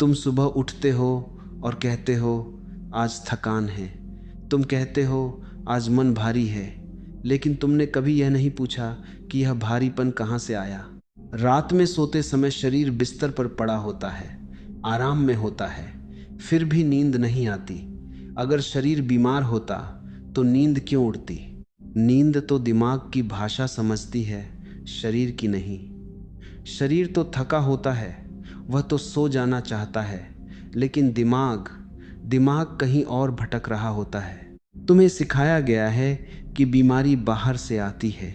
तुम सुबह उठते हो और कहते हो आज थकान है, तुम कहते हो आज मन भारी है, लेकिन तुमने कभी यह नहीं पूछा कि यह भारीपन कहाँ से आया। रात में सोते समय शरीर बिस्तर पर पड़ा होता है, आराम में होता है, फिर भी नींद नहीं आती। अगर शरीर बीमार होता तो नींद क्यों उड़ती? नींद तो दिमाग की भाषा समझती है, शरीर की नहीं। शरीर तो थका होता है, वह तो सो जाना चाहता है, लेकिन दिमाग दिमाग कहीं और भटक रहा होता है। तुम्हें सिखाया गया है कि बीमारी बाहर से आती है,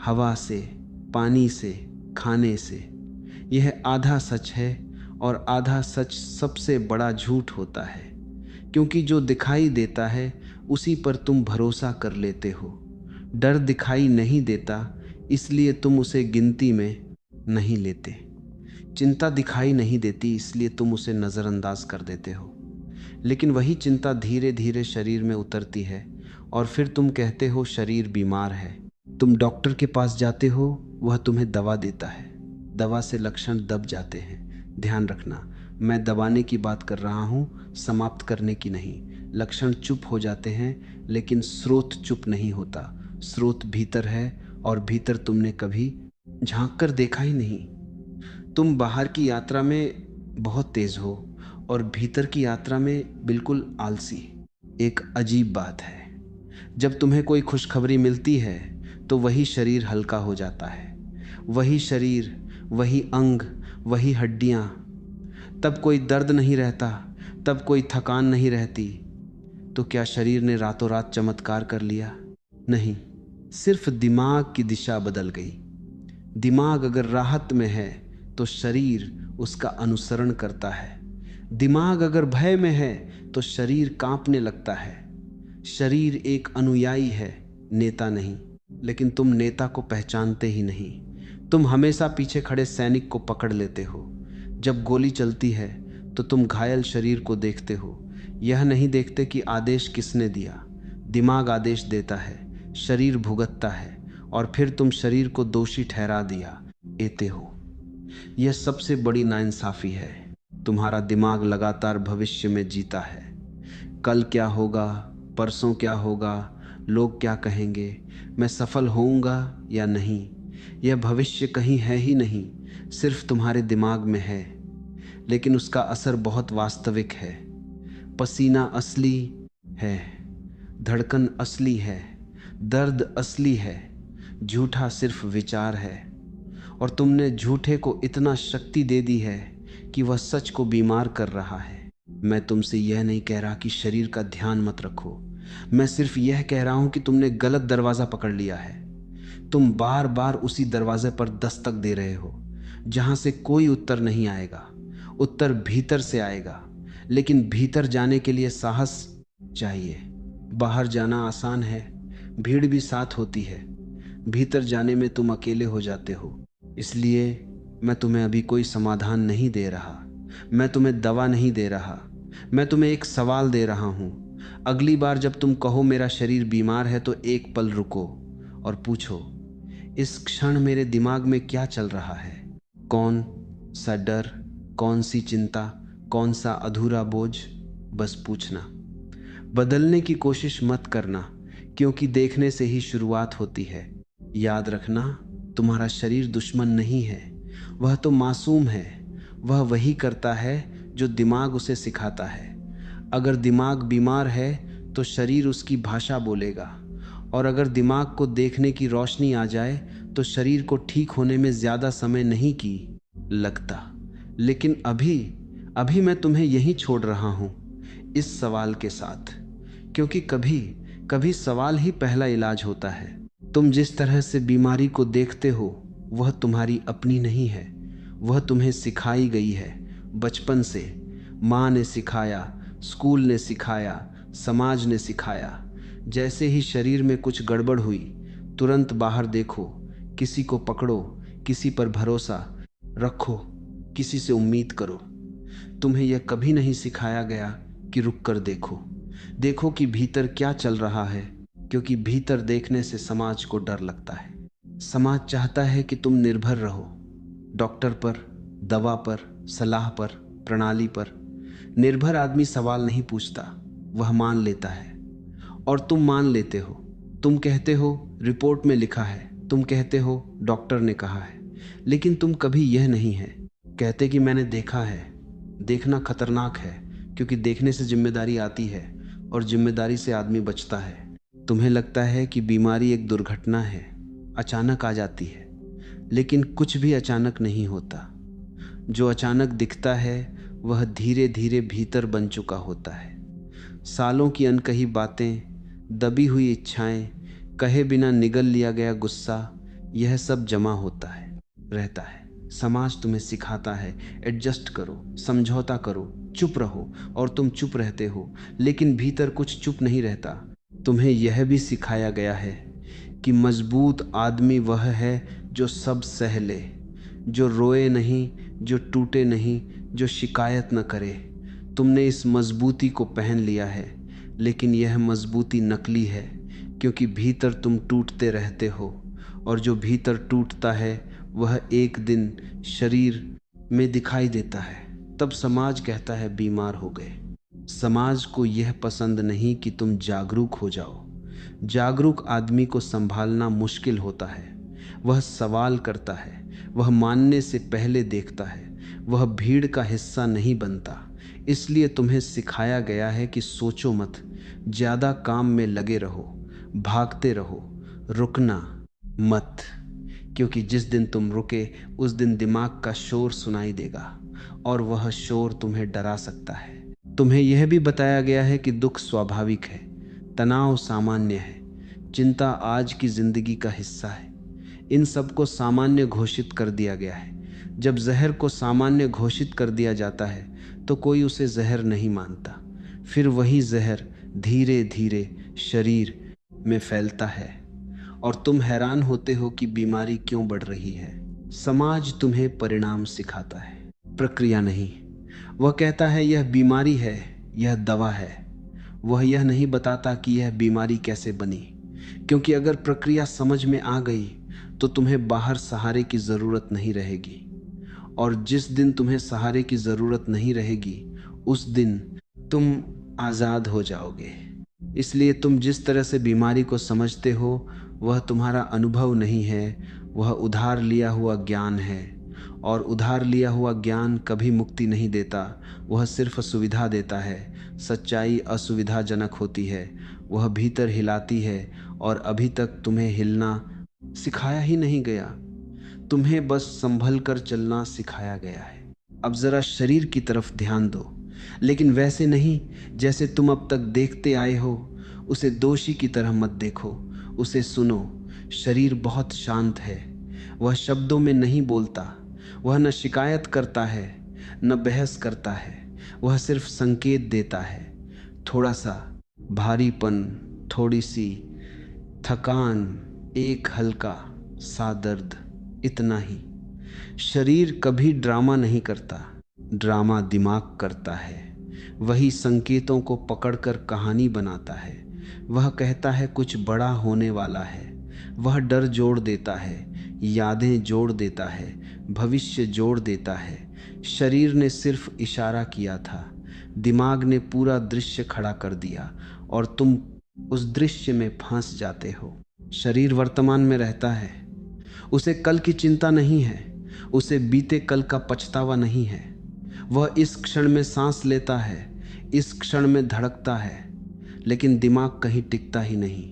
हवा से, पानी से, खाने से। यह आधा सच है और आधा सच सबसे बड़ा झूठ होता है, क्योंकि जो दिखाई देता है उसी पर तुम भरोसा कर लेते हो। डर दिखाई नहीं देता, इसलिए तुम उसे गिनती में नहीं लेते। चिंता दिखाई नहीं देती, इसलिए तुम उसे नज़रअंदाज कर देते हो। लेकिन वही चिंता धीरे धीरे शरीर में उतरती है और फिर तुम कहते हो शरीर बीमार है। तुम डॉक्टर के पास जाते हो, वह तुम्हें दवा देता है। दवा से लक्षण दब जाते हैं। ध्यान रखना, मैं दबाने की बात कर रहा हूँ, समाप्त करने की नहीं। लक्षण चुप हो जाते हैं, लेकिन स्रोत चुप नहीं होता। स्रोत भीतर है और भीतर तुमने कभी झांक कर देखा ही नहीं। तुम बाहर की यात्रा में बहुत तेज हो और भीतर की यात्रा में बिल्कुल आलसी। एक अजीब बात है, जब तुम्हें कोई खुशखबरी मिलती है तो वही शरीर हल्का हो जाता है। वही शरीर, वही अंग, वही हड्डियां। तब कोई दर्द नहीं रहता, तब कोई थकान नहीं रहती। तो क्या शरीर ने रातों रात चमत्कार कर लिया? नहीं, सिर्फ दिमाग की दिशा बदल गई। दिमाग अगर राहत में है तो शरीर उसका अनुसरण करता है। दिमाग अगर भय में है तो शरीर कांपने लगता है। शरीर एक अनुयायी है, नेता नहीं। लेकिन तुम नेता को पहचानते ही नहीं। तुम हमेशा पीछे खड़े सैनिक को पकड़ लेते हो। जब गोली चलती है तो तुम घायल शरीर को देखते हो, यह नहीं देखते कि आदेश किसने दिया। दिमाग आदेश देता है, शरीर भुगतता है, और फिर तुम शरीर को दोषी ठहरा दिया एते हो। यह सबसे बड़ी नाइंसाफी है। तुम्हारा दिमाग लगातार भविष्य में जीता है। कल क्या होगा, परसों क्या होगा, लोग क्या कहेंगे, मैं सफल होऊंगा या नहीं। यह भविष्य कहीं है ही नहीं, सिर्फ तुम्हारे दिमाग में है। लेकिन उसका असर बहुत वास्तविक है। पसीना असली है, धड़कन असली है, दर्द असली है, झूठा सिर्फ विचार है। और तुमने झूठे को इतना शक्ति दे दी है कि वह सच को बीमार कर रहा है। मैं तुमसे यह नहीं कह रहा कि शरीर का ध्यान मत रखो, मैं सिर्फ यह कह रहा हूं कि तुमने गलत दरवाजा पकड़ लिया है। तुम बार बार उसी दरवाजे पर दस्तक दे रहे हो जहां से कोई उत्तर नहीं आएगा। उत्तर भीतर से आएगा, लेकिन भीतर जाने के लिए साहस चाहिए। बाहर जाना आसान है, भीड़ भी साथ होती है। भीतर जाने में तुम अकेले हो जाते हो। इसलिए मैं तुम्हें अभी कोई समाधान नहीं दे रहा, मैं तुम्हें दवा नहीं दे रहा, मैं तुम्हें एक सवाल दे रहा हूं। अगली बार जब तुम कहो मेरा शरीर बीमार है, तो एक पल रुको और पूछो, इस क्षण मेरे दिमाग में क्या चल रहा है? कौन सा डर, कौन सी चिंता, कौन सा अधूरा बोझ? बस पूछना। बदलने की कोशिश मत करना, क्योंकि देखने से ही शुरुआत होती है। याद रखना, तुम्हारा शरीर दुश्मन नहीं है, वह तो मासूम है। वह वही करता है जो दिमाग उसे सिखाता है। अगर दिमाग बीमार है तो शरीर उसकी भाषा बोलेगा, और अगर दिमाग को देखने की रोशनी आ जाए तो शरीर को ठीक होने में ज़्यादा समय नहीं की लगता। लेकिन अभी मैं तुम्हें यहीं छोड़ रहा हूँ इस सवाल के साथ, क्योंकि कभी कभी सवाल ही पहला इलाज होता है। तुम जिस तरह से बीमारी को देखते हो वह तुम्हारी अपनी नहीं है, वह तुम्हें सिखाई गई है बचपन से। माँ ने सिखाया, स्कूल ने सिखाया, समाज ने सिखाया। जैसे ही शरीर में कुछ गड़बड़ हुई, तुरंत बाहर देखो, किसी को पकड़ो, किसी पर भरोसा रखो, किसी से उम्मीद करो। तुम्हें यह कभी नहीं सिखाया गया कि रुक कर देखो कि भीतर क्या चल रहा है, क्योंकि भीतर देखने से समाज को डर लगता है। समाज चाहता है कि तुम निर्भर रहो, डॉक्टर पर, दवा पर, सलाह पर, प्रणाली पर। निर्भर आदमी सवाल नहीं पूछता, वह मान लेता है। और तुम मान लेते हो। तुम कहते हो रिपोर्ट में लिखा है, तुम कहते हो डॉक्टर ने कहा है, लेकिन तुम कभी यह नहीं है कहते कि मैंने देखा है। देखना खतरनाक है, क्योंकि देखने से जिम्मेदारी आती है और जिम्मेदारी से आदमी बचता है। तुम्हें लगता है कि बीमारी एक दुर्घटना है, अचानक आ जाती है, लेकिन कुछ भी अचानक नहीं होता। जो अचानक दिखता है वह धीरे धीरे भीतर बन चुका होता है। सालों की अनकही बातें, दबी हुई इच्छाएं, कहे बिना निगल लिया गया गुस्सा, यह सब जमा होता है, रहता है। समाज तुम्हें सिखाता है एडजस्ट करो, समझौता करो, चुप रहो, और तुम चुप रहते हो, लेकिन भीतर कुछ चुप नहीं रहता। तुम्हें यह भी सिखाया गया है कि मजबूत आदमी वह है जो सब सह ले, जो रोए नहीं, जो टूटे नहीं, जो शिकायत न करे। तुमने इस मजबूती को पहन लिया है, लेकिन यह मजबूती नकली है, क्योंकि भीतर तुम टूटते रहते हो, और जो भीतर टूटता है वह एक दिन शरीर में दिखाई देता है। तब समाज कहता है बीमार हो गए। समाज को यह पसंद नहीं कि तुम जागरूक हो जाओ। जागरूक आदमी को संभालना मुश्किल होता है। वह सवाल करता है, वह मानने से पहले देखता है, वह भीड़ का हिस्सा नहीं बनता। इसलिए तुम्हें सिखाया गया है कि सोचो मत, ज़्यादा काम में लगे रहो, भागते रहो, रुकना मत, क्योंकि जिस दिन तुम रुके उस दिन दिमाग का शोर सुनाई देगा, और वह शोर तुम्हें डरा सकता है। तुम्हें यह भी बताया गया है कि दुख स्वाभाविक है, तनाव सामान्य है, चिंता आज की जिंदगी का हिस्सा है। इन सब को सामान्य घोषित कर दिया गया है। जब जहर को सामान्य घोषित कर दिया जाता है तो कोई उसे जहर नहीं मानता। फिर वही जहर धीरे धीरे शरीर में फैलता है, और तुम हैरान होते हो कि बीमारी क्यों बढ़ रही है। समाज तुम्हें परिणाम सिखाता है, प्रक्रिया नहीं। वह कहता है यह बीमारी है, यह दवा है। वह यह नहीं बताता कि यह बीमारी कैसे बनी, क्योंकि अगर प्रक्रिया समझ में आ गई तो तुम्हें बाहर सहारे की ज़रूरत नहीं रहेगी, और जिस दिन तुम्हें सहारे की ज़रूरत नहीं रहेगी उस दिन तुम आज़ाद हो जाओगे। इसलिए तुम जिस तरह से बीमारी को समझते हो वह तुम्हारा अनुभव नहीं है, वह उधार लिया हुआ ज्ञान है, और उधार लिया हुआ ज्ञान कभी मुक्ति नहीं देता, वह सिर्फ सुविधा देता है। सच्चाई असुविधाजनक होती है, वह भीतर हिलाती है, और अभी तक तुम्हें हिलना सिखाया ही नहीं गया, तुम्हें बस संभल कर चलना सिखाया गया है। अब जरा शरीर की तरफ ध्यान दो, लेकिन वैसे नहीं जैसे तुम अब तक देखते आए हो। उसे दोषी की तरह मत देखो, उसे सुनो। शरीर बहुत शांत है, वह शब्दों में नहीं बोलता, वह न शिकायत करता है न बहस करता है, वह सिर्फ संकेत देता है। थोड़ा सा भारीपन, थोड़ी सी थकान, एक हल्का सा दर्द, इतना ही। शरीर कभी ड्रामा नहीं करता, ड्रामा दिमाग करता है। वही संकेतों को पकड़कर कहानी बनाता है। वह कहता है कुछ बड़ा होने वाला है। वह डर जोड़ देता है, यादें जोड़ देता है, भविष्य जोड़ देता है। शरीर ने सिर्फ इशारा किया था, दिमाग ने पूरा दृश्य खड़ा कर दिया, और तुम उस दृश्य में फंस जाते हो। शरीर वर्तमान में रहता है, उसे कल की चिंता नहीं है, उसे बीते कल का पछतावा नहीं है। वह इस क्षण में सांस लेता है, इस क्षण में धड़कता है, लेकिन दिमाग कहीं टिकता ही नहीं।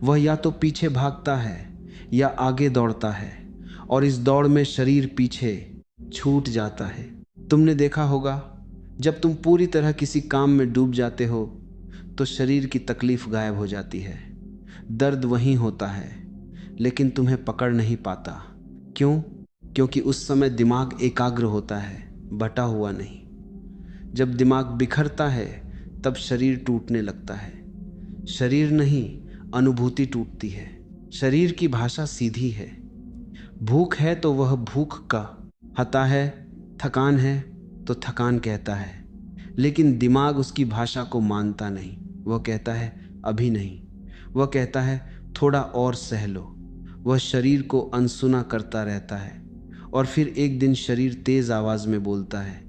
वह या तो पीछे भागता है या आगे दौड़ता है, और इस दौड़ में शरीर पीछे छूट जाता है। तुमने देखा होगा, जब तुम पूरी तरह किसी काम में डूब जाते हो तो शरीर की तकलीफ गायब हो जाती है। दर्द वहीं होता है, लेकिन तुम्हें पकड़ नहीं पाता। क्यों? क्योंकि उस समय दिमाग एकाग्र होता है, बटा हुआ नहीं। जब दिमाग बिखरता है तब शरीर टूटने लगता है। शरीर नहीं, अनुभूति टूटती है। शरीर की भाषा सीधी है। भूख है तो वह भूख का हता है, थकान है तो थकान कहता है, लेकिन दिमाग उसकी भाषा को मानता नहीं। वह कहता है अभी नहीं, वह कहता है थोड़ा और सह लो। वह शरीर को अनसुना करता रहता है, और फिर एक दिन शरीर तेज आवाज में बोलता है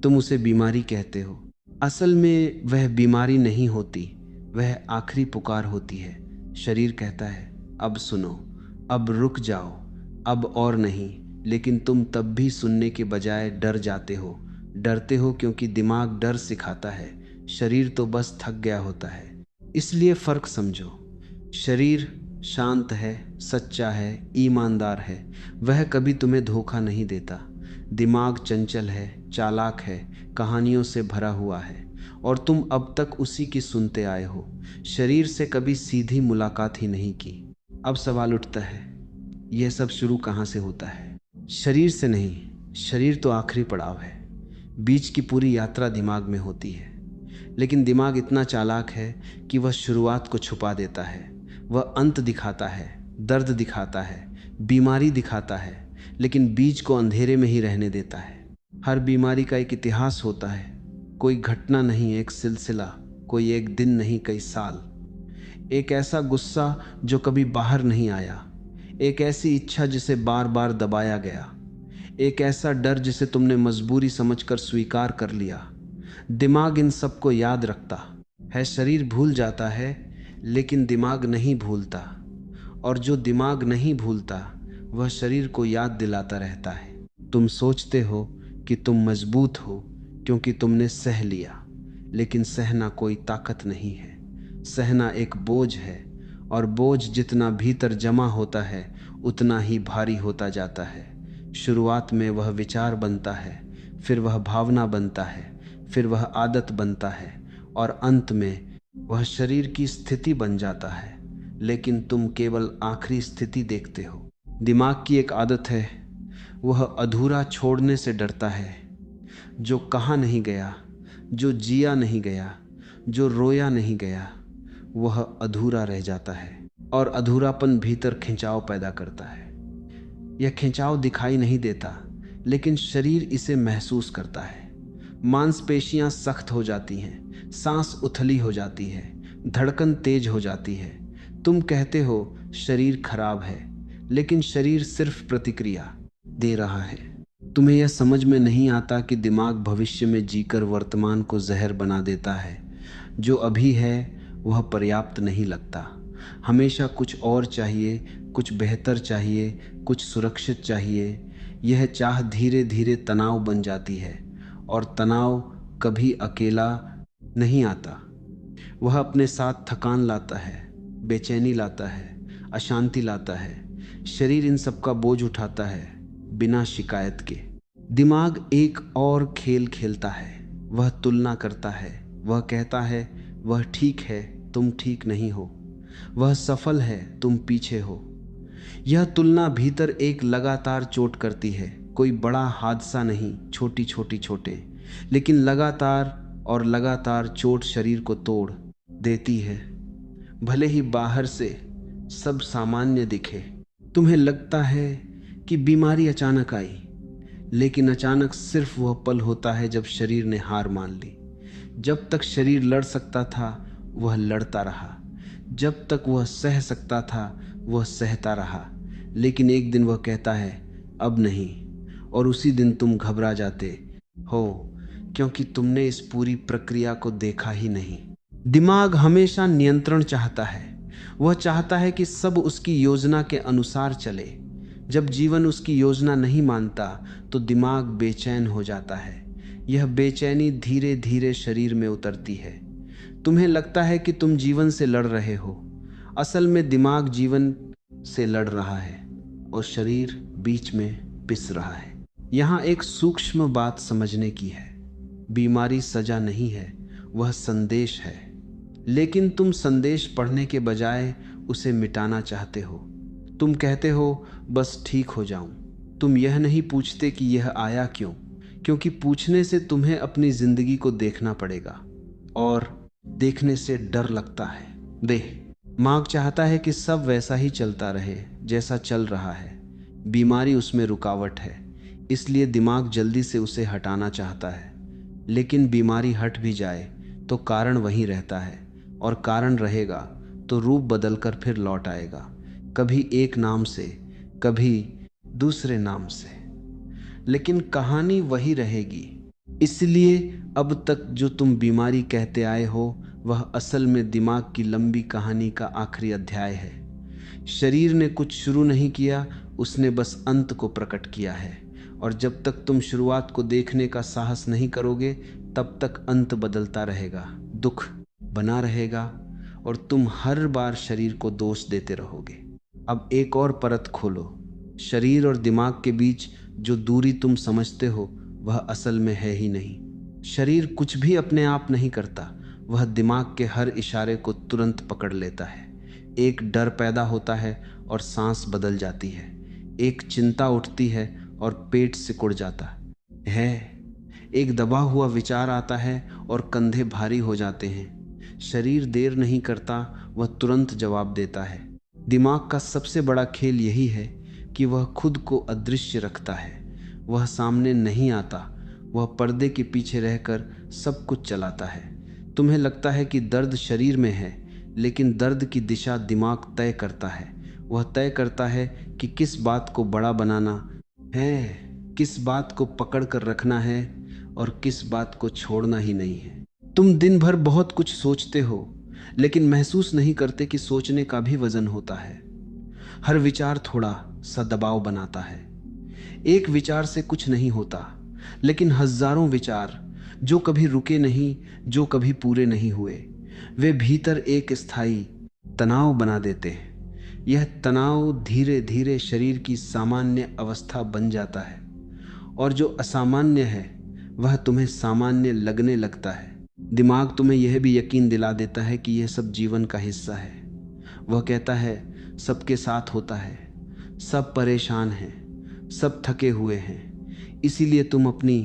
तुम उसे बीमारी कहते हो। असल में वह बीमारी नहीं होती, वह आखिरी पुकार होती है। शरीर कहता है, अब सुनो, अब रुक जाओ, अब और नहीं। लेकिन तुम तब भी सुनने के बजाय डर जाते हो। डरते हो क्योंकि दिमाग डर सिखाता है, शरीर तो बस थक गया होता है। इसलिए फर्क समझो। शरीर शांत है, सच्चा है, ईमानदार है, वह कभी तुम्हें धोखा नहीं देता। दिमाग चंचल है, चालाक है, कहानियों से भरा हुआ है, और तुम अब तक उसी की सुनते आए हो। शरीर से कभी सीधी मुलाकात ही नहीं की। अब सवाल उठता है, यह सब शुरू कहाँ से होता है? शरीर से नहीं, शरीर तो आखिरी पड़ाव है। बीच की पूरी यात्रा दिमाग में होती है। लेकिन दिमाग इतना चालाक है कि वह शुरुआत को छुपा देता है। वह अंत दिखाता है, दर्द दिखाता है, बीमारी दिखाता है, लेकिन बीज को अंधेरे में ही रहने देता है। हर बीमारी का एक इतिहास होता है, कोई घटना नहीं, एक सिलसिला, कोई एक दिन नहीं, कई साल। एक ऐसा गुस्सा जो कभी बाहर नहीं आया, एक ऐसी इच्छा जिसे बार बार दबाया गया, एक ऐसा डर जिसे तुमने मजबूरी समझकर स्वीकार कर लिया। दिमाग इन सबको याद रखता है। शरीर भूल जाता है, लेकिन दिमाग नहीं भूलता। और जो दिमाग नहीं भूलता वह शरीर को याद दिलाता रहता है। तुम सोचते हो कि तुम मजबूत हो क्योंकि तुमने सह लिया, लेकिन सहना कोई ताकत नहीं है। सहना एक बोझ है, और बोझ जितना भीतर जमा होता है उतना ही भारी होता जाता है। शुरुआत में वह विचार बनता है, फिर वह भावना बनता है, फिर वह आदत बनता है, और अंत में वह शरीर की स्थिति बन जाता है। लेकिन तुम केवल आखिरी स्थिति देखते हो। दिमाग की एक आदत है, वह अधूरा छोड़ने से डरता है। जो कहा नहीं गया, जो जिया नहीं गया, जो रोया नहीं गया, वह अधूरा रह जाता है। और अधूरापन भीतर खिंचाव पैदा करता है। यह खिंचाव दिखाई नहीं देता, लेकिन शरीर इसे महसूस करता है। मांसपेशियां सख्त हो जाती हैं, सांस उथली हो जाती है, धड़कन तेज हो जाती है। तुम कहते हो शरीर खराब है, लेकिन शरीर सिर्फ प्रतिक्रिया दे रहा है। तुम्हें यह समझ में नहीं आता कि दिमाग भविष्य में जीकर वर्तमान को जहर बना देता है। जो अभी है वह पर्याप्त नहीं लगता। हमेशा कुछ और चाहिए, कुछ बेहतर चाहिए, कुछ सुरक्षित चाहिए। यह चाह धीरे धीरे तनाव बन जाती है, और तनाव कभी अकेला नहीं आता। वह अपने साथ थकान लाता है, बेचैनी लाता है, अशांति लाता है। शरीर इन सब का बोझ उठाता है बिना शिकायत के। दिमाग एक और खेल खेलता है। वह तुलना करता है, वह कहता है वह ठीक है, तुम ठीक नहीं हो। वह सफल है, तुम पीछे हो। यह तुलना भीतर एक लगातार चोट करती है। कोई बड़ा हादसा नहीं, छोटी छोटी चोटें, लेकिन लगातार और लगातार चोट शरीर को तोड़ देती है। भले ही बाहर से सब सामान्य दिखे, तुम्हें लगता है कि बीमारी अचानक आई, लेकिन अचानक सिर्फ वह पल होता है जब शरीर ने हार मान ली। जब तक शरीर लड़ सकता था वह लड़ता रहा, जब तक वह सह सकता था वह सहता रहा। लेकिन एक दिन वह कहता है अब नहीं, और उसी दिन तुम घबरा जाते हो, क्योंकि तुमने इस पूरी प्रक्रिया को देखा ही नहीं। दिमाग हमेशा नियंत्रण चाहता है। वह चाहता है कि सब उसकी योजना के अनुसार चले। जब जीवन उसकी योजना नहीं मानता तो दिमाग बेचैन हो जाता है। यह बेचैनी धीरे धीरे शरीर में उतरती है। तुम्हें लगता है कि तुम जीवन से लड़ रहे हो, असल में दिमाग जीवन से लड़ रहा है और शरीर बीच में पिस रहा है। यहाँ एक सूक्ष्म बात समझने की है। बीमारी सजा नहीं है, वह संदेश है। लेकिन तुम संदेश पढ़ने के बजाय उसे मिटाना चाहते हो। तुम कहते हो बस ठीक हो जाऊं। तुम यह नहीं पूछते कि यह आया क्यों, क्योंकि पूछने से तुम्हें अपनी जिंदगी को देखना पड़ेगा, और देखने से डर लगता है। दिमाग चाहता है कि सब वैसा ही चलता रहे जैसा चल रहा है। बीमारी उसमें रुकावट है, इसलिए दिमाग जल्दी से उसे हटाना चाहता है। लेकिन बीमारी हट भी जाए तो कारण वहीं रहता है, और कारण रहेगा तो रूप बदलकर फिर लौट आएगा, कभी एक नाम से, कभी दूसरे नाम से, लेकिन कहानी वही रहेगी। इसलिए अब तक जो तुम बीमारी कहते आए हो वह असल में दिमाग की लंबी कहानी का आखिरी अध्याय है। शरीर ने कुछ शुरू नहीं किया, उसने बस अंत को प्रकट किया है। और जब तक तुम शुरुआत को देखने का साहस नहीं करोगे तब तक अंत बदलता रहेगा, दुख बना रहेगा और तुम हर बार शरीर को दोष देते रहोगे। अब एक और परत खोलो। शरीर और दिमाग के बीच जो दूरी तुम समझते हो वह असल में है ही नहीं। शरीर कुछ भी अपने आप नहीं करता, वह दिमाग के हर इशारे को तुरंत पकड़ लेता है। एक डर पैदा होता है और सांस बदल जाती है, एक चिंता उठती है और पेट सिकुड़ जाता है, एक दबा हुआ विचार आता है और कंधे भारी हो जाते हैं। शरीर देर नहीं करता, वह तुरंत जवाब देता है। दिमाग का सबसे बड़ा खेल यही है कि वह खुद को अदृश्य रखता है। वह सामने नहीं आता, वह पर्दे के पीछे रहकर सब कुछ चलाता है। तुम्हें लगता है कि दर्द शरीर में है, लेकिन दर्द की दिशा दिमाग तय करता है। वह तय करता है कि किस बात को बड़ा बनाना है, किस बात को पकड़ कर रखना है और किस बात को छोड़ना ही नहीं है। तुम दिन भर बहुत कुछ सोचते हो, लेकिन महसूस नहीं करते कि सोचने का भी वजन होता है। हर विचार थोड़ा सा दबाव बनाता है। एक विचार से कुछ नहीं होता, लेकिन हजारों विचार जो कभी रुके नहीं, जो कभी पूरे नहीं हुए, वे भीतर एक स्थायी तनाव बना देते हैं। यह तनाव धीरे धीरे शरीर की सामान्य अवस्था बन जाता है और जो असामान्य है वह तुम्हें सामान्य लगने लगता है। दिमाग तुम्हें यह भी यकीन दिला देता है कि यह सब जीवन का हिस्सा है। वह कहता है सबके साथ होता है, सब परेशान हैं, सब थके हुए हैं, इसीलिए तुम अपनी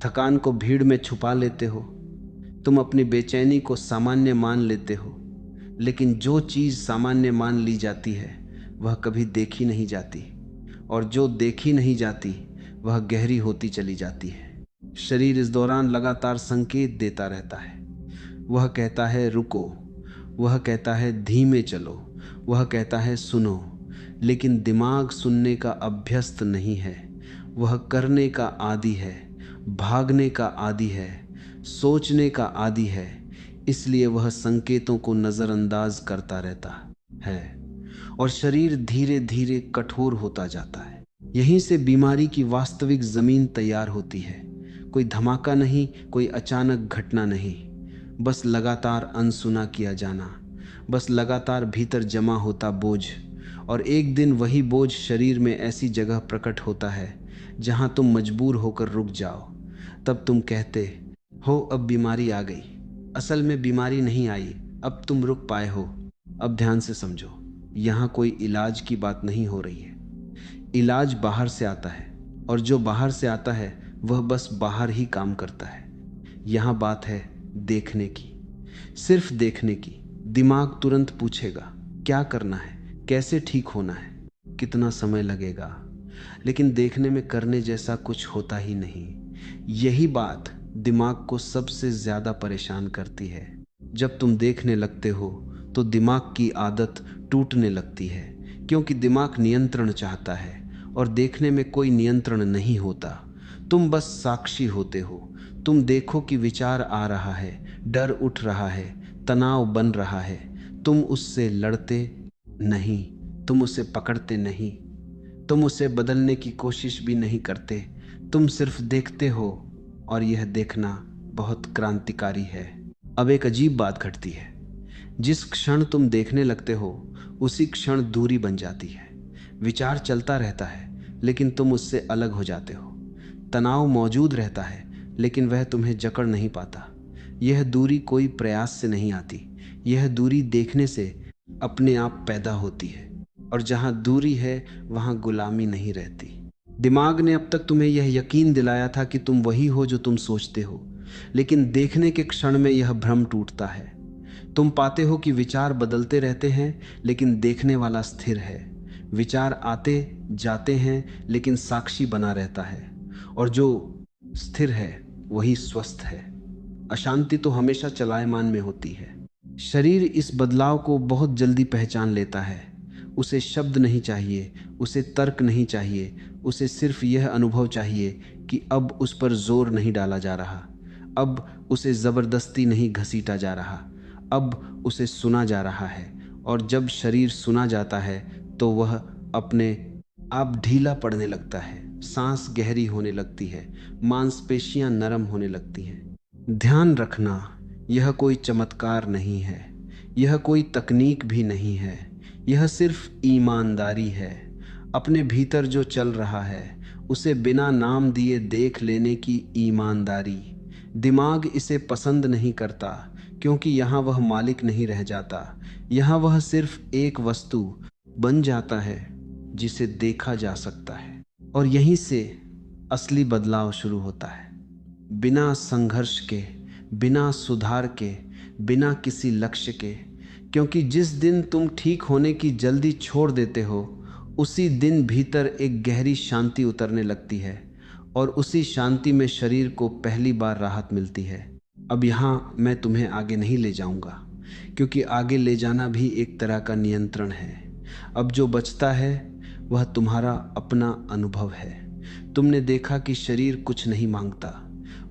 थकान को भीड़ में छुपा लेते हो। तुम अपनी बेचैनी को सामान्य मान लेते हो, लेकिन जो चीज़ सामान्य मान ली जाती है वह कभी देखी नहीं जाती, और जो देखी नहीं जाती वह गहरी होती चली जाती है। शरीर इस दौरान लगातार संकेत देता रहता है। वह कहता है रुको, वह कहता है धीमे चलो, वह कहता है सुनो, लेकिन दिमाग सुनने का अभ्यस्त नहीं है। वह करने का आदी है, भागने का आदी है, सोचने का आदी है, इसलिए वह संकेतों को नज़रअंदाज करता रहता है और शरीर धीरे धीरे कठोर होता जाता है। यहीं से बीमारी की वास्तविक ज़मीन तैयार होती है। कोई धमाका नहीं, कोई अचानक घटना नहीं, बस लगातार अनसुना किया जाना, बस लगातार भीतर जमा होता बोझ। और एक दिन वही बोझ शरीर में ऐसी जगह प्रकट होता है जहां तुम मजबूर होकर रुक जाओ। तब तुम कहते हो अब बीमारी आ गई। असल में बीमारी नहीं आई, अब तुम रुक पाए हो। अब ध्यान से समझो, यहाँ कोई इलाज की बात नहीं हो रही है। इलाज बाहर से आता है, और जो बाहर से आता है वह बस बाहर ही काम करता है। यहाँ बात है देखने की, सिर्फ देखने की। दिमाग तुरंत पूछेगा क्या करना है, कैसे ठीक होना है, कितना समय लगेगा, लेकिन देखने में करने जैसा कुछ होता ही नहीं। यही बात दिमाग को सबसे ज़्यादा परेशान करती है। जब तुम देखने लगते हो तो दिमाग की आदत टूटने लगती है, क्योंकि दिमाग नियंत्रण चाहता है और देखने में कोई नियंत्रण नहीं होता। तुम बस साक्षी होते हो। तुम देखो कि विचार आ रहा है, डर उठ रहा है, तनाव बन रहा है। तुम उससे लड़ते नहीं, तुम उसे पकड़ते नहीं, तुम उसे बदलने की कोशिश भी नहीं करते। तुम सिर्फ देखते हो, और यह देखना बहुत क्रांतिकारी है। अब एक अजीब बात घटती है। जिस क्षण तुम देखने लगते हो उसी क्षण दूरी बन जाती है। विचार चलता रहता है, लेकिन तुम उससे अलग हो जाते हो। तनाव मौजूद रहता है, लेकिन वह तुम्हें जकड़ नहीं पाता। यह दूरी कोई प्रयास से नहीं आती, यह दूरी देखने से अपने आप पैदा होती है। और जहाँ दूरी है वहाँ गुलामी नहीं रहती। दिमाग ने अब तक तुम्हें यह यकीन दिलाया था कि तुम वही हो जो तुम सोचते हो, लेकिन देखने के क्षण में यह भ्रम टूटता है। तुम पाते हो कि विचार बदलते रहते हैं, लेकिन देखने वाला स्थिर है। विचार आते जाते हैं, लेकिन साक्षी बना रहता है, और जो स्थिर है वही स्वस्थ है। अशांति तो हमेशा चलायमान में होती है। शरीर इस बदलाव को बहुत जल्दी पहचान लेता है। उसे शब्द नहीं चाहिए, उसे तर्क नहीं चाहिए, उसे सिर्फ यह अनुभव चाहिए कि अब उस पर जोर नहीं डाला जा रहा, अब उसे ज़बरदस्ती नहीं घसीटा जा रहा, अब उसे सुना जा रहा है। और जब शरीर सुना जाता है तो वह अपने आप ढीला पड़ने लगता है, सांस गहरी होने लगती है, मांसपेशियां नरम होने लगती हैं। ध्यान रखना, यह कोई चमत्कार नहीं है, यह कोई तकनीक भी नहीं है, यह सिर्फ ईमानदारी है। अपने भीतर जो चल रहा है उसे बिना नाम दिए देख लेने की ईमानदारी। दिमाग इसे पसंद नहीं करता क्योंकि यहाँ वह मालिक नहीं रह जाता, यहाँ वह सिर्फ एक वस्तु बन जाता है जिसे देखा जा सकता है। और यहीं से असली बदलाव शुरू होता है, बिना संघर्ष के, बिना सुधार के, बिना किसी लक्ष्य के। क्योंकि जिस दिन तुम ठीक होने की जल्दी छोड़ देते हो उसी दिन भीतर एक गहरी शांति उतरने लगती है और उसी शांति में शरीर को पहली बार राहत मिलती है। अब यहाँ मैं तुम्हें आगे नहीं ले जाऊंगा क्योंकि आगे ले जाना भी एक तरह का नियंत्रण है। अब जो बचता है वह तुम्हारा अपना अनुभव है। तुमने देखा कि शरीर कुछ नहीं मांगता,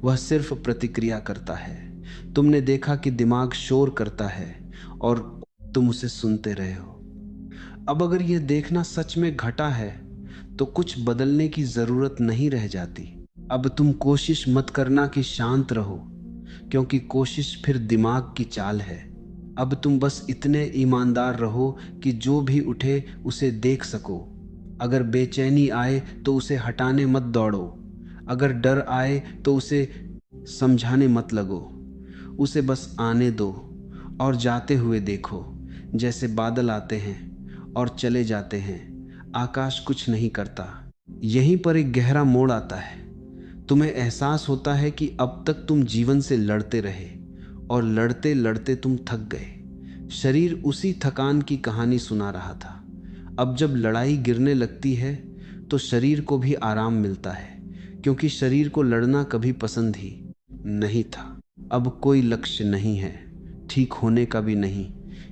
वह सिर्फ प्रतिक्रिया करता है। तुमने देखा कि दिमाग शोर करता है और तुम उसे सुनते रहे हो। अब अगर यह देखना सच में घटा है तो कुछ बदलने की जरूरत नहीं रह जाती। अब तुम कोशिश मत करना कि शांत रहो, क्योंकि कोशिश फिर दिमाग की चाल है। अब तुम बस इतने ईमानदार रहो कि जो भी उठे उसे देख सको। अगर बेचैनी आए तो उसे हटाने मत दौड़ो, अगर डर आए तो उसे समझाने मत लगो, उसे बस आने दो और जाते हुए देखो। जैसे बादल आते हैं और चले जाते हैं, आकाश कुछ नहीं करता। यहीं पर एक गहरा मोड़ आता है। तुम्हें एहसास होता है कि अब तक तुम जीवन से लड़ते रहे और लड़ते लड़ते तुम थक गए। शरीर उसी थकान की कहानी सुना रहा था। अब जब लड़ाई गिरने लगती है तो शरीर को भी आराम मिलता है, क्योंकि शरीर को लड़ना कभी पसंद ही नहीं था। अब कोई लक्ष्य नहीं है, ठीक होने का भी नहीं,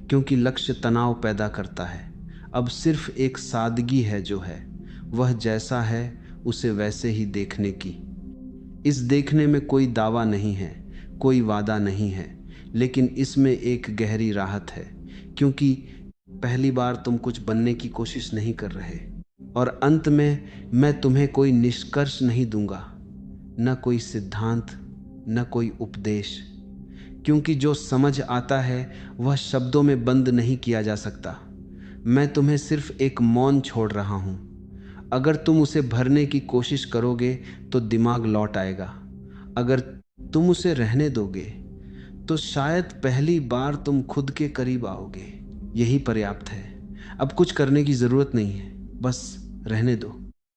क्योंकि लक्ष्य तनाव पैदा करता है। अब सिर्फ एक सादगी है जो है, वह जैसा है उसे वैसे ही देखने की। इस देखने में कोई दावा नहीं है, कोई वादा नहीं है, लेकिन इसमें एक गहरी राहत है, क्योंकि पहली बार तुम कुछ बनने की कोशिश नहीं कर रहे। और अंत में मैं तुम्हें कोई निष्कर्ष नहीं दूंगा, न कोई सिद्धांत, न कोई उपदेश, क्योंकि जो समझ आता है वह शब्दों में बंद नहीं किया जा सकता। मैं तुम्हें सिर्फ एक मौन छोड़ रहा हूं। अगर तुम उसे भरने की कोशिश करोगे तो दिमाग लौट आएगा, अगर तुम उसे रहने दोगे तो शायद पहली बार तुम खुद के करीब आओगे। यही पर्याप्त है। अब कुछ करने की जरूरत नहीं है, बस रहने दो।